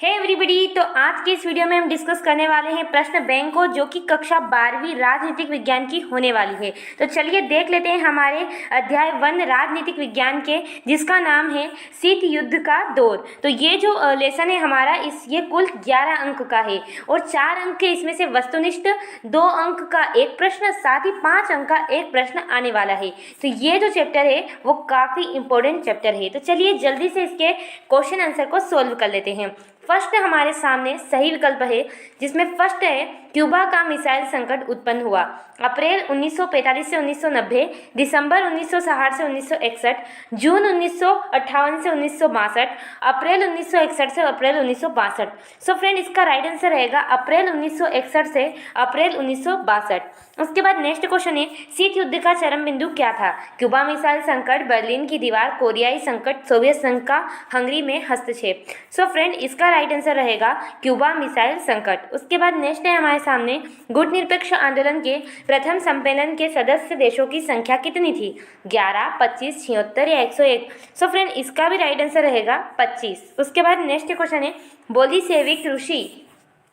Hey everybody, तो आज के इस वीडियो में हम डिस्कस करने वाले हैं प्रश्न बैंकों जो कि कक्षा 12वीं राजनीतिक विज्ञान की होने वाली है। तो चलिए देख लेते हैं हमारे अध्याय 1 राजनीतिक विज्ञान के, जिसका नाम है शीत युद्ध का दौर। तो ये जो लेसन है हमारा ये कुल 11 अंक का है और 4 अंक के इसमें से वस्तुनिष्ठ 2 अंक का एक प्रश्न, साथ ही 5 अंक का एक प्रश्न आने वाला है। तो ये जो चैप्टर है वो काफ़ी इंपॉर्टेंट चैप्टर है। तो चलिए जल्दी से इसके क्वेश्चन आंसर को सोल्व कर लेते हैं। फर्स्ट हमारे सामने सही विकल्प है, जिसमें फर्स्ट है क्यूबा का मिसाइल संकट उत्पन्न हुआ अप्रैल 1945 से 1990, दिसंबर 1960 से 1961, जून 1958 से 1962, अप्रैल 1961 से अप्रैल 1962। सो फ्रेंड, इसका राइट आंसर रहेगा अप्रैल 1961 से अप्रैल 1962। उसके बाद नेक्स्ट क्वेश्चन है शीत युद्ध का चरम बिंदु क्या था? क्यूबा मिसाइल संकट, बर्लिन की दीवार, कोरियाई संकट, सोवियत संघ का हंगरी में हस्तक्षेप। सो फ्रेंड, इसका राइट आंसर रहेगा क्यूबा मिसाइल संकट। उसके बाद नेक्स्ट है हमारे सामने गुटनिरपेक्ष आंदोलन के प्रथम सम्मेलन के सदस्य देशों की संख्या कितनी थी? 11, 25, 76 या 101। सो फ्रेंड, इसका भी राइट आंसर रहेगा 25। उसके बाद नेक्स्ट क्वेश्चन है बोल्शेविक रूसी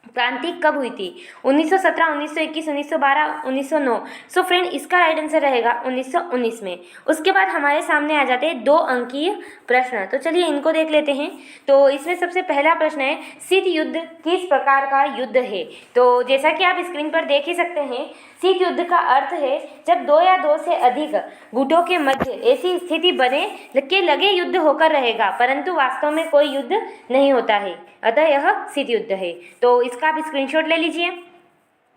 क्रांति कब हुई थी? 1917, 1921, 1912, 1909। सो फ्रेंड, इसका राइट आंसर रहेगा 1919 में। उसके बाद हमारे सामने आ जाते हैं 2 अंकीय प्रश्न। तो चलिए इनको देख लेते हैं। तो इसमें सबसे पहला प्रश्न है शीत युद्ध किस प्रकार का युद्ध है? तो जैसा कि आप स्क्रीन पर देख ही सकते हैं, शीत युद्ध का अर्थ है जब 2 या 2 से अधिक गुटों के मध्य ऐसी स्थिति बने के लगे युद्ध होकर रहेगा, परंतु वास्तव में कोई युद्ध नहीं होता है, अतः यह शीत युद्ध है। तो इसका आप स्क्रीनशॉट ले लीजिए।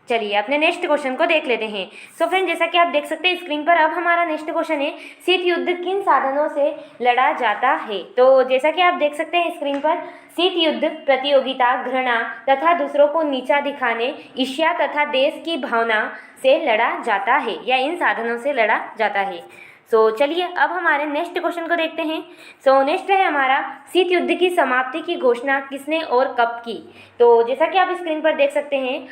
चलिए अपने नेक्स्ट क्वेश्चन को देख लेते हैं। सो फ्रेंड, जैसा कि आप देख सकते हैं स्क्रीन पर, अब हमारा नेक्स्ट क्वेश्चन है शीत युद्ध किन साधनों से लड़ा जाता है? तो जैसा कि आप देख सकते हैं स्क्रीन पर, शीत युद्ध प्रतियोगिता, घृणा तथा दूसरों को नीचा दिखाने, ईर्ष्या तथा देश की भावना से लड़ा जाता है, या इन साधनों से लड़ा जाता है। सो चलिए अब हमारे नेक्स्ट क्वेश्चन को देखते हैं। सो नेक्स्ट है हमारा शीत युद्ध की समाप्ति की घोषणा किसने और कब की? तो जैसा कि आप स्क्रीन पर देख सकते हैं,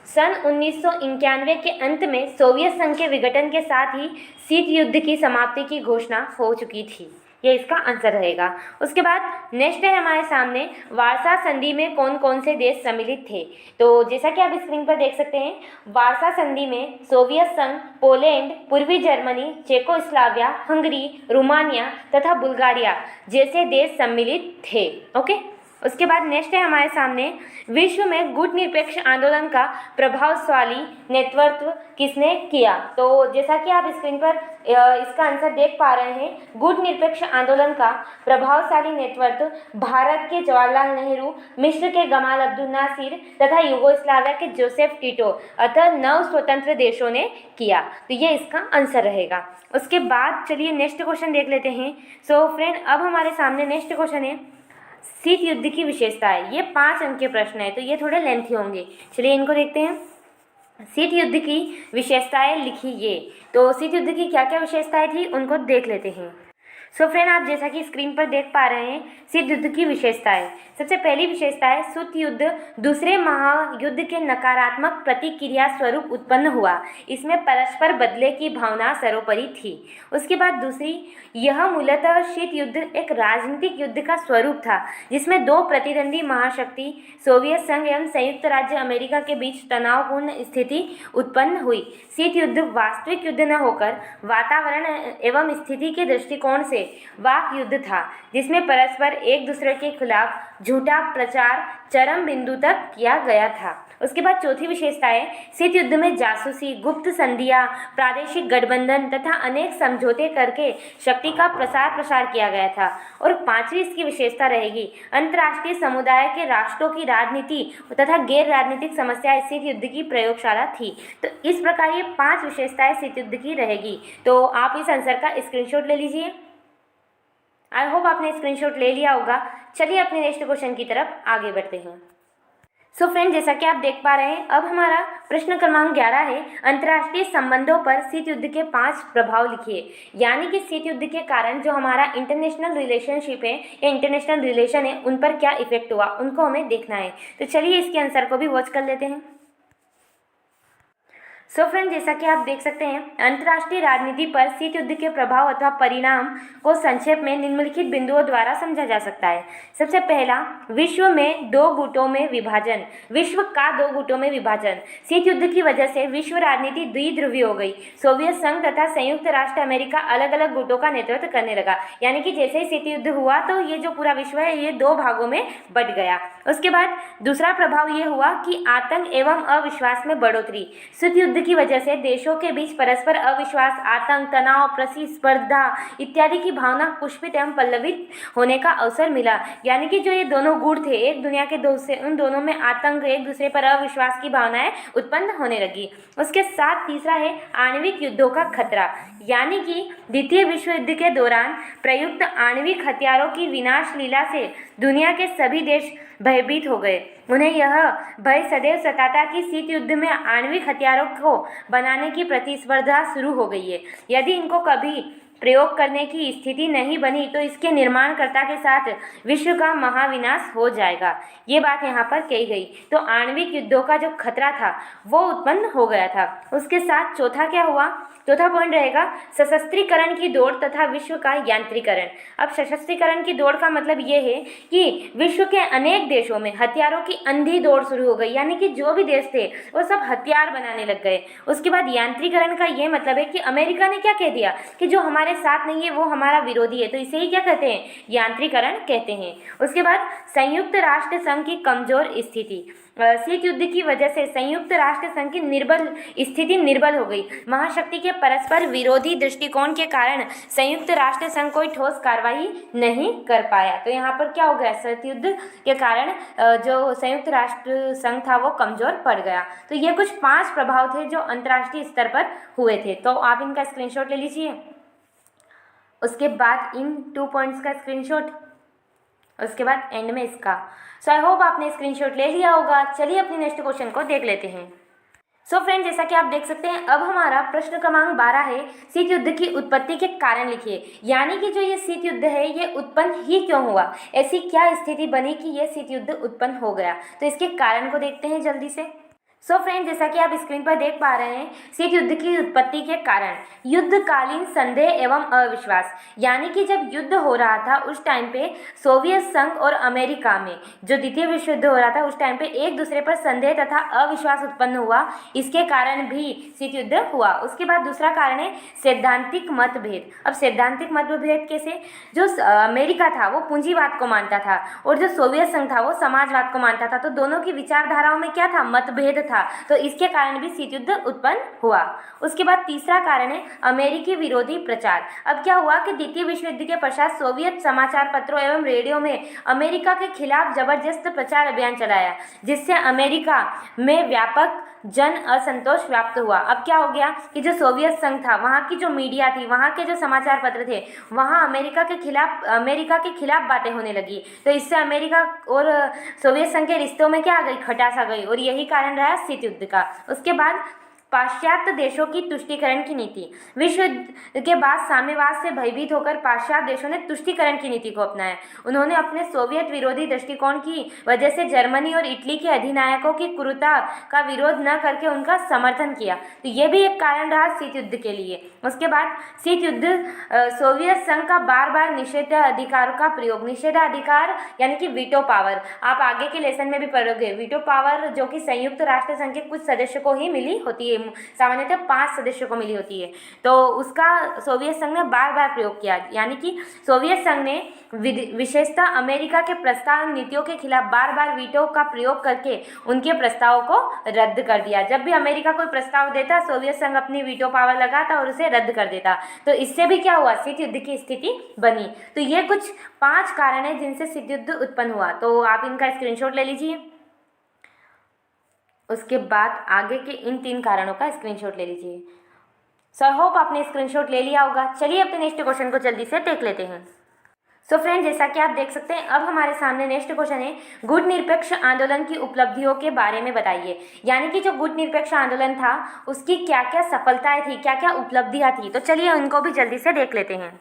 सन 1991 के अंत में सोवियत संघ के विघटन के साथ ही शीत युद्ध की समाप्ति की घोषणा हो चुकी थी। ये इसका आंसर रहेगा। उसके बाद नेक्स्ट है हमारे सामने वार्सा संधि में कौन कौन से देश सम्मिलित थे? तो जैसा कि आप स्क्रीन पर देख सकते हैं, वार्सा संधि में सोवियत संघ, पोलैंड, पूर्वी जर्मनी, चेकोस्लोवाकिया, हंगरी, रोमानिया तथा बुल्गारिया जैसे देश सम्मिलित थे। ओके। उसके बाद नेक्स्ट है हमारे सामने विश्व में गुटनिरपेक्ष आंदोलन का प्रभावशाली नेतृत्व किसने किया? तो जैसा कि आप स्क्रीन पर इसका आंसर देख पा रहे हैं, गुटनिरपेक्ष आंदोलन का प्रभावशाली नेतृत्व भारत के जवाहरलाल नेहरू, मिस्र के गमाल अब्दुल नासिर तथा युगोस्लाविया के जोसेफ टिटो, अतः 9 स्वतंत्र देशों ने किया। तो ये इसका आंसर रहेगा। उसके बाद चलिए नेक्स्ट क्वेश्चन देख लेते हैं। सो फ्रेंड, अब हमारे सामने नेक्स्ट क्वेश्चन है शीत युद्ध की विशेषताएं। ये 5 अंक के प्रश्न है, तो ये थोड़े लेंथी होंगे। चलिए इनको देखते हैं। शीत युद्ध की विशेषताएं लिखिए। तो शीत युद्ध की क्या क्या विशेषताएं थी उनको देख लेते हैं। सो फ्रेंड, आप जैसा कि स्क्रीन पर देख पा रहे हैं शीत युद्ध की विशेषताएं। सबसे पहली विशेषता है शीत युद्ध दूसरे महायुद्ध के नकारात्मक प्रतिक्रिया स्वरूप उत्पन्न हुआ। इसमें परस्पर बदले की भावना सर्वोपरि थी। उसके बाद दूसरी, यह मूलतः शीत युद्ध एक राजनीतिक युद्ध का स्वरूप था, जिसमें 2 प्रतिद्वंदी महाशक्ति सोवियत संघ एवं संयुक्त राज्य अमेरिका के बीच तनावपूर्ण स्थिति उत्पन्न हुई। शीत युद्ध वास्तविक युद्ध न होकर वातावरण एवं स्थिति के दृष्टिकोण से वाक युद्ध था, जिसमें परस्पर एक दूसरे के खिलाफ झूठा प्रचार चरम बिंदु तक किया गया था। उसके बाद चौथी विशेषता है शीत युद्ध में जासूसी, गुप्त संधियां, प्रादेशिक गठबंधन तथा अनेक समझौते करके शक्ति का प्रसार किया गया था। और 5वीं इसकी विशेषता रहेगी अंतर्राष्ट्रीय समुदाय के राष्ट्रों की राजनीति तथा गैर राजनीतिक समस्याएं शीत युद्ध की प्रयोगशाला थी। तो इस प्रकार ये 5 विशेषताएं शीत युद्ध की रहेगी। तो आप इस आंसर का स्क्रीनशॉट ले लीजिए। आई होप आपने स्क्रीनशॉट ले लिया होगा। चलिए अपने नेक्स्ट क्वेश्चन की तरफ आगे बढ़ते हैं। सो फ्रेंड, जैसा कि आप देख पा रहे हैं, अब हमारा प्रश्न क्रमांक 11 है अंतर्राष्ट्रीय संबंधों पर शीत युद्ध के 5 प्रभाव लिखिए। यानी कि शीत युद्ध के कारण जो हमारा इंटरनेशनल रिलेशनशिप है या इंटरनेशनल रिलेशन है, उन पर क्या इफेक्ट हुआ, उनको हमें देखना है। तो चलिए इसके आंसर को भी वॉच कर लेते हैं। सो फ्रेंड, जैसा कि आप देख सकते हैं, अंतर्राष्ट्रीय राजनीति पर शीत युद्ध के प्रभाव अथवा परिणाम को संक्षेप में निम्नलिखित बिंदुओं द्वारा समझा जा सकता है। सबसे पहला, विश्व में दो गुटों में विभाजन। विश्व का दो गुटों में विभाजन। शीत युद्ध की वजह से विश्व राजनीति द्विध्रुवीय हो गई। सोवियत संघ तथा संयुक्त राष्ट्र अमेरिका अलग अलग गुटों का नेतृत्व करने लगा। यानी कि जैसे ही शीत युद्ध हुआ तो ये जो पूरा विश्व है ये दो भागों में बट गया। उसके बाद दूसरा प्रभाव ये हुआ कि आतंक एवं अविश्वास में बढ़ोतरी। शीत युद्ध की वजह से देशों के बीच परस्पर अविश्वास, आतंक, तनाव, प्रतिस्पर्धा इत्यादि की भावना पुष्पित एवं पल्लवित होने का अवसर मिला। यानी कि जो ये दोनों गुट थे एक दुनिया के दो से, उन दोनों में आतंक, एक दूसरे पर अविश्वास की भावनाएं उत्पन्न होने लगी। उसके साथ तीसरा है आणविक युद्धों का खतरा। यानी कि द्वितीय विश्व युद्ध के दौरान प्रयुक्त आणविक हथियारों की विनाश लीला से दुनिया के सभी देश भयभीत हो गए। उन्हें यह भय सदैव सताता कि शीत युद्ध में आणविक हथियारों को बनाने की प्रतिस्पर्धा शुरू हो गई है। यदि इनको कभी प्रयोग करने की स्थिति नहीं बनी तो इसके निर्माणकर्ता के साथ विश्व का महाविनाश हो जाएगा। ये बात यहाँ पर कही गई। तो आणविक युद्धों का जो खतरा था वो उत्पन्न हो गया था। उसके साथ चौथा क्या हुआ? चौथा पॉइंट रहेगा सशस्त्रीकरण की दौड़ तथा विश्व का यांत्रिकरण। अब सशस्त्रीकरण की दौड़ का मतलब ये है कि विश्व के अनेक देशों में हथियारों की अंधी दौड़ शुरू हो गई। यानी कि जो भी देश थे वो सब हथियार बनाने लग गए। उसके बाद यांत्रिकरण का ये मतलब है कि अमेरिका ने क्या कह दिया कि जो हमारे साथ नहीं है वो हमारा विरोधी है, तो इसे ही क्या कहते हैं? यांत्रिकरण कहते हैं। उसके बाद संयुक्त राष्ट्र संघ की कमजोर स्थिति। शीत युद्ध की वजह से संयुक्त राष्ट्र संघ की निर्बल हो गई। महाशक्ति के परस्पर विरोधी दृष्टिकोण के कारण संयुक्त राष्ट्र संघ कोई ठोस कार्रवाई नहीं कर पाया। तो यहाँ पर क्या हो गया? शीत युद्ध के कारण जो संयुक्त राष्ट्र संघ था वो कमजोर पड़ गया। तो ये कुछ 5 प्रभाव थे जो अंतर्राष्ट्रीय स्तर पर हुए थे। तो आप इनका स्क्रीनशॉट ले लीजिए। उसके बाद इन 2 पॉइंट्स का स्क्रीनशॉट, उसके बाद एंड में इसका। सो आई होप आपने स्क्रीनशॉट ले लिया होगा। चलिए अपनी नेक्स्ट क्वेश्चन को देख लेते हैं। सो फ्रेंड, जैसा कि आप देख सकते हैं अब हमारा प्रश्न क्रमांक 12 है, शीत युद्ध की उत्पत्ति के कारण लिखिए। यानी कि जो ये शीत युद्ध है ये उत्पन्न ही क्यों हुआ? ऐसी क्या स्थिति बनी कि ये शीत युद्ध उत्पन्न हो गया? तो इसके कारण को देखते हैं जल्दी से। सो फ्रेंड, जैसा कि आप स्क्रीन पर देख पा रहे हैं, शीत युद्ध की उत्पत्ति के कारण युद्धकालीन संदेह एवं अविश्वास। यानी कि जब युद्ध हो रहा था उस टाइम पे सोवियत संघ और अमेरिका में जो द्वितीय विश्व युद्ध हो रहा था उस टाइम पे एक दूसरे पर संदेह तथा अविश्वास उत्पन्न हुआ। इसके कारण भी शीत युद्ध हुआ। उसके बाद दूसरा कारण है सैद्धांतिक मतभेद। अब सैद्धांतिक मतभेद कैसे? जो अमेरिका था वो पूंजीवाद को मानता था और जो सोवियत संघ था वो समाजवाद को मानता था। तो दोनों की विचारधाराओं में क्या था? मतभेद था। तो इसके कारण भी शीत युद्ध उत्पन्न हुआ। उसके बाद तीसरा कारण है अमेरिकी विरोधी प्रचार। अब क्या हुआ कि द्वितीय विश्व युद्ध के पश्चात सोवियत समाचार पत्रों एवं रेडियो में अमेरिका के खिलाफ जबरदस्त प्रचार अभियान चलाया, जिससे अमेरिका में व्यापक जन असंतोष व्याप्त हुआ। अब क्या हो गया कि जो सोवियत संघ था वहाँ की जो मीडिया थी, वहाँ के जो समाचार पत्र थे, वहाँ अमेरिका के खिलाफ बातें होने लगी। तो इससे अमेरिका और सोवियत संघ के रिश्तों में क्या आ गई? खटास आ गई और यही कारण रहा शीत युद्ध का। उसके बाद पाश्चात्य देशों की तुष्टीकरण की नीति। विश्व युद्ध के बाद साम्यवाद से भयभीत होकर पाश्चात्य देशों ने तुष्टीकरण की नीति को अपनाया। उन्होंने अपने सोवियत विरोधी दृष्टिकोण की वजह से जर्मनी और इटली के अधिनायकों की क्रूरता का विरोध न करके उनका समर्थन किया। तो ये भी एक कारण रहा शीत युद्ध के लिए। उसके बाद शीत युद्ध सोवियत संघ का बार बार निषेधाधिकार का प्रयोग। निषेधाधिकार यानी कि वीटो पावर, आप आगे के लेसन में भी पढ़ोगे। वीटो पावर जो कि संयुक्त राष्ट्र संघ के कुछ सदस्यों को ही मिली होती है, सामान्यतः 5 सदस्यों को मिली होती है। तो उसका सोवियत संघ ने बार बार प्रयोग किया। यानी कि सोवियत संघ ने विशेषतः अमेरिका के प्रस्ताव नीतियों के खिलाफ बार बार वीटो का प्रयोग करके उनके प्रस्तावों को रद्द कर दिया। जब भी अमेरिका कोई प्रस्ताव देता सोवियत संघ अपनी वीटो पावर लगाता और उसे रद्द कर देता। तो इससे भी क्या हुआ? शीत युद्ध की स्थिति बनी। तो ये कुछ 5 कारण है जिनसे शीत युद्ध उत्पन्न हुआ। तो आप इनका स्क्रीनशॉट ले लीजिए। उसके बाद आगे के इन 3 कारणों का स्क्रीनशॉट ले लीजिए। सो आई होप आपने स्क्रीनशॉट ले लिया होगा। चलिए अपने नेक्स्ट क्वेश्चन को जल्दी से देख लेते हैं। सो फ्रेंड, जैसा कि आप देख सकते हैं अब हमारे सामने नेक्स्ट क्वेश्चन है, गुट निरपेक्ष आंदोलन की उपलब्धियों के बारे में बताइए। यानी कि जो गुट निरपेक्ष आंदोलन था उसकी क्या क्या सफलताएं थी, क्या क्या उपलब्धियां थी। तो चलिए उनको भी जल्दी से देख लेते हैं।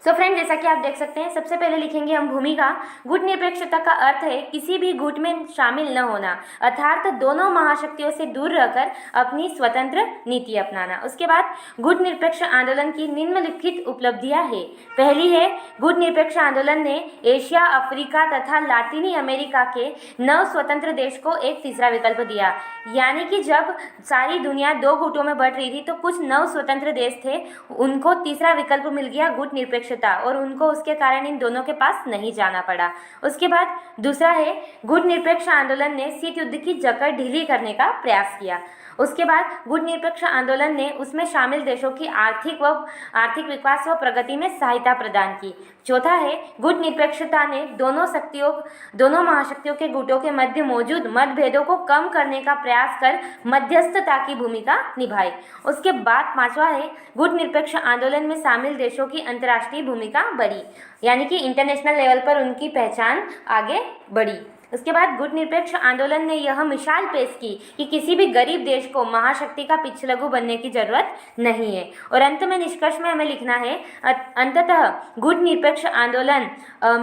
सो फ्रेंड, जैसा कि आप देख सकते हैं, सबसे पहले लिखेंगे हम भूमिका। गुट निरपेक्षता का अर्थ है किसी भी गुट में शामिल न होना, अर्थात दोनों महाशक्तियों से दूर रहकर अपनी स्वतंत्र नीति अपनाना। उसके बाद गुट निरपेक्ष आंदोलन की निम्नलिखित उपलब्धियां हैं। पहली है, गुट निरपेक्ष आंदोलन ने एशिया, अफ्रीका तथा लातिनी अमेरिका के 9 स्वतंत्र देश को एक तीसरा विकल्प दिया। यानी कि जब सारी दुनिया 2 गुटों में बट रही थी तो कुछ 9 स्वतंत्र देश थे, उनको तीसरा विकल्प मिल गया गुट निरपेक्षता, और उनको उसके कारण इन दोनों के पास नहीं जाना पड़ा। उसके बाद दूसरा है, गुट निरपेक्ष आंदोलन ने शीत युद्ध की जकड़ ढीली करने का प्रयास किया। उसके बाद गुट निरपेक्ष आंदोलन ने उसमें शामिल देशों की आर्थिक विकास व प्रगति में सहायता प्रदान की। चौथा है, गुट निरपेक्षता ने दोनों महाशक्तियों के गुटों के मध्य मौजूद मतभेदों को कम करने का प्रयास कर मध्यस्थता की भूमिका निभाई। उसके बाद पांचवा है, गुट निरपेक्ष आंदोलन में शामिल देशों की अंतर्राष्ट्रीय भूमिका बढ़ी, यानी कि इंटरनेशनल लेवल पर उनकी पहचान आगे बढ़ी। उसके बाद गुट निरपेक्ष आंदोलन ने यह मिसाल पेश की कि किसी भी गरीब देश को महाशक्ति का पिछलगू बनने की जरूरत नहीं है। और अंत में निष्कर्ष में हमें लिखना है, अंततः गुट निरपेक्ष आंदोलन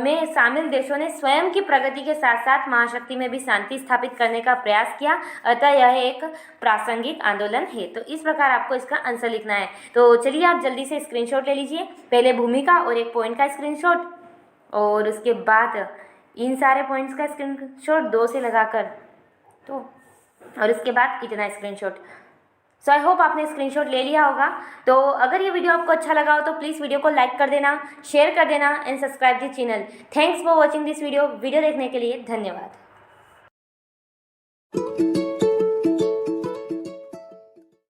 में शामिल देशों ने स्वयं की प्रगति के साथ साथ महाशक्ति में भी शांति स्थापित करने का प्रयास किया, अतः यह एक प्रासंगिक आंदोलन है। तो इस प्रकार आपको इसका आंसर लिखना है। तो चलिए आप जल्दी से स्क्रीनशॉट ले लीजिए, पहले भूमिका और एक पॉइंट का स्क्रीनशॉट, और उसके बाद इन सारे पॉइंट्स का स्क्रीनशॉट 2 से लगाकर, तो और उसके बाद इतना स्क्रीनशॉट। सो आई होप आपने स्क्रीनशॉट ले लिया होगा। तो अगर ये वीडियो आपको अच्छा लगा हो तो प्लीज़ वीडियो को लाइक कर देना, शेयर कर देना and subscribe the channel. Thanks for watching this video देखने के लिए धन्यवाद।